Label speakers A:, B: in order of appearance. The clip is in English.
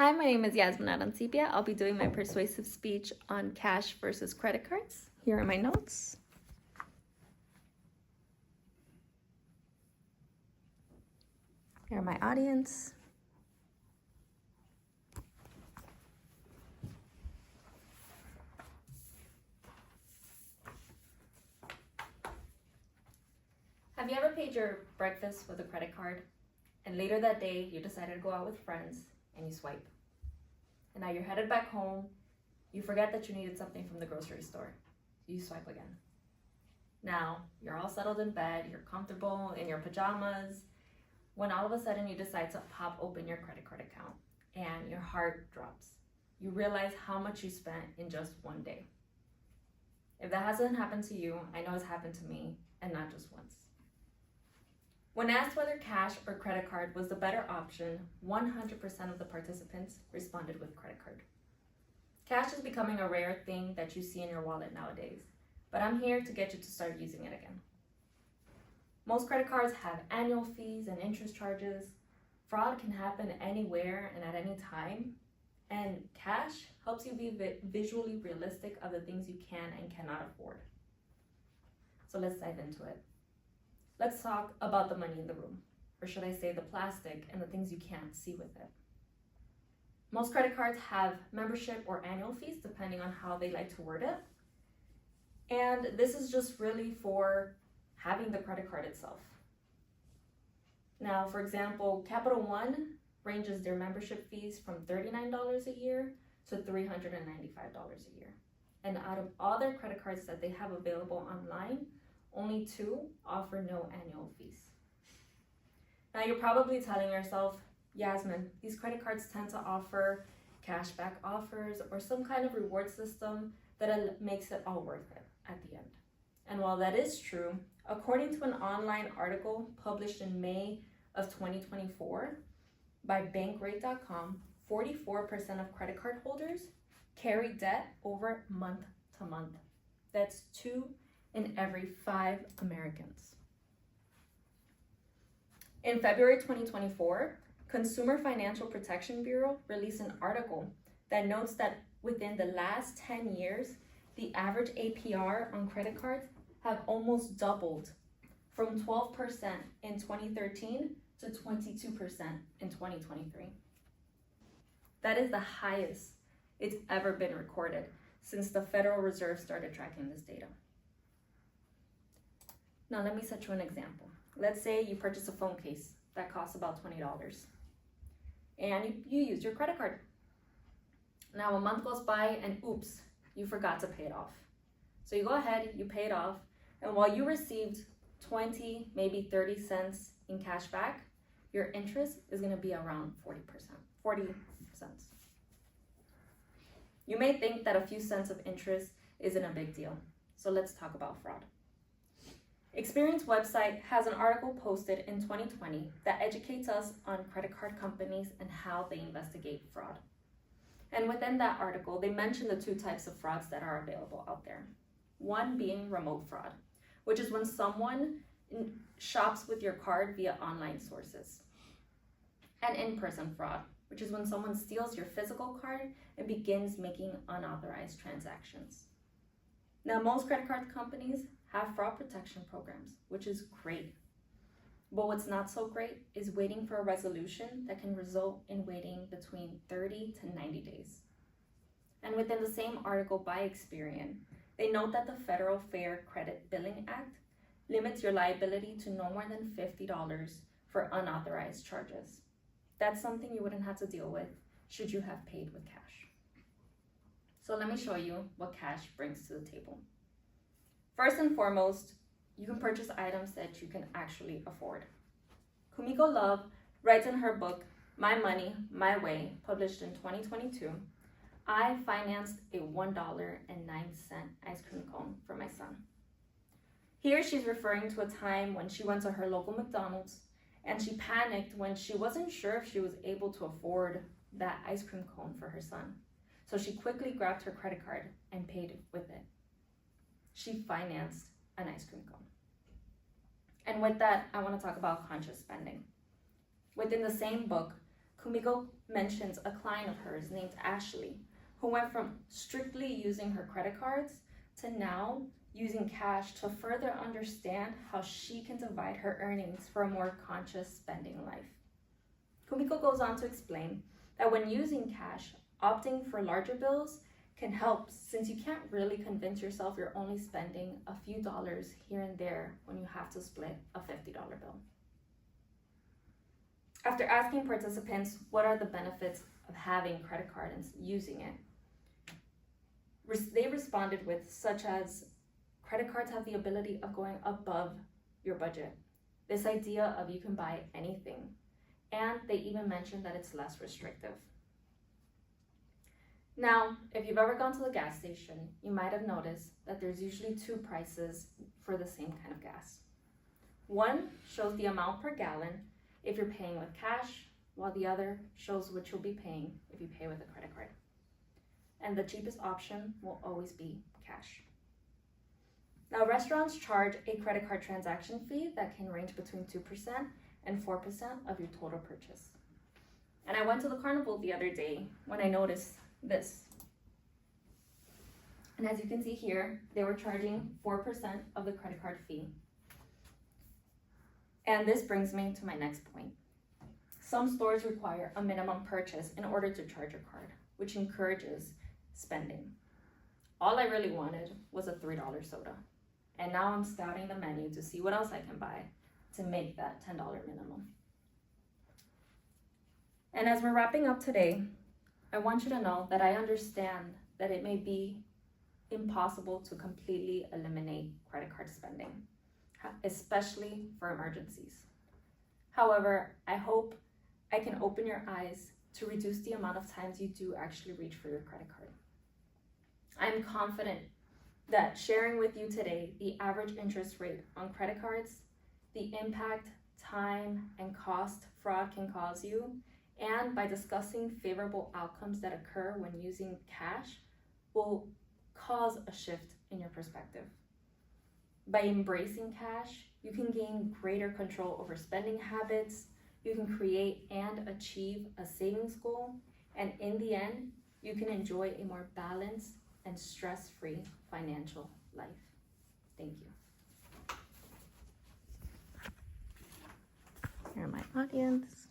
A: Hi, my name is Yasmin Arancibia. I'll be doing my persuasive speech on cash versus credit cards. Here are my notes. Here are my audience. Have you ever paid your breakfast with a credit card and later that day you decided to go out with friends and you swipe? And now you're headed back home, you forget that you needed something from the grocery store. You swipe again. Now you're all settled in bed, you're comfortable in your pajamas, when all of a sudden you decide to pop open your credit card account and your heart drops. You realize how much you spent in just one day. If that hasn't happened to you, I know it's happened to me, and not just once. When asked whether cash or credit card was the better option, 100% of the participants responded with credit card. Cash is becoming a rare thing that you see in your wallet nowadays, but I'm here to get you to start using it again. Most credit cards have annual fees and interest charges. Fraud can happen anywhere and at any time, and cash helps you be visually realistic of the things you can and cannot afford. So let's dive into it. Let's talk about the money in the room, or should I say the plastic and the things you can't see with it. Most credit cards have membership or annual fees depending on how they like to word it. And this is just really for having the credit card itself. Now, for example, Capital One ranges their membership fees from $39 a year to $395 a year. And out of all their credit cards that they have available online, only 2 offer no annual fees. Now you're probably telling yourself, Yasmin, these credit cards tend to offer cashback offers or some kind of reward system that makes it all worth it at the end. And while that is true, according to an online article published in May of 2024 by bankrate.com, 44% of credit card holders carry debt over month to month. That's 2 in every 5 Americans. In February 2024, Consumer Financial Protection Bureau released an article that notes that within the last 10 years, the average APR on credit cards have almost doubled from 12% in 2013 to 22% in 2023. That is the highest it's ever been recorded since the Federal Reserve started tracking this data. Now let me set you an example. Let's say you purchase a phone case that costs about $20 and you use your credit card. Now a month goes by and oops, you forgot to pay it off. So you go ahead, you pay it off, and while you received 20, maybe 30 cents in cash back, your interest is gonna be around 40 cents. You may think that a few cents of interest isn't a big deal. So let's talk about fraud. Experience website has an article posted in 2020 that educates us on credit card companies and how they investigate fraud. And within that article, they mention the 2 types of frauds that are available out there. One being remote fraud, which is when someone shops with your card via online sources. And in-person fraud, which is when someone steals your physical card and begins making unauthorized transactions. Now, most credit card companies have fraud protection programs, which is great. But what's not so great is waiting for a resolution that can result in waiting between 30 to 90 days. And within the same article by Experian, they note that the Federal Fair Credit Billing Act limits your liability to no more than $50 for unauthorized charges. That's something you wouldn't have to deal with should you have paid with cash. So let me show you what cash brings to the table. First and foremost, you can purchase items that you can actually afford. Kumiko Love writes in her book, My Money, My Way, published in 2022, I financed a $1.09 ice cream cone for my son. Here she's referring to a time when she went to her local McDonald's and she panicked when she wasn't sure if she was able to afford that ice cream cone for her son. So she quickly grabbed her credit card and paid with it. She financed an ice cream cone. And with that, I want to talk about conscious spending. Within the same book, Kumiko mentions a client of hers named Ashley, who went from strictly using her credit cards to now using cash to further understand how she can divide her earnings for a more conscious spending life. Kumiko goes on to explain that when using cash, opting for larger bills can help, since you can't really convince yourself you're only spending a few dollars here and there when you have to split a $50 bill. After asking participants what are the benefits of having a credit card and using it, they responded with such as, credit cards have the ability of going above your budget. This idea of you can buy anything. And they even mentioned that it's less restrictive. Now, if you've ever gone to the gas station, you might have noticed that there's usually two prices for the same kind of gas. One shows the amount per gallon if you're paying with cash, while the other shows what you'll be paying if you pay with a credit card. And the cheapest option will always be cash. Now, restaurants charge a credit card transaction fee that can range between 2% and 4% of your total purchase. And I went to the carnival the other day when I noticed this. And as you can see here, they were charging 4% of the credit card fee. And this brings me to my next point. Some stores require a minimum purchase in order to charge your card, which encourages spending. All I really wanted was a $3 soda. And now I'm scouting the menu to see what else I can buy to make that $10 minimum. And as we're wrapping up today, I want you to know that I understand that it may be impossible to completely eliminate credit card spending, especially for emergencies. However, I hope I can open your eyes to reduce the amount of times you do actually reach for your credit card. I'm confident that sharing with you today the average interest rate on credit cards, the impact, time, and cost fraud can cause you, and by discussing favorable outcomes that occur when using cash will cause a shift in your perspective. By embracing cash, you can gain greater control over spending habits, you can create and achieve a savings goal, and in the end, you can enjoy a more balanced and stress-free financial life. Thank you. Here are my audience.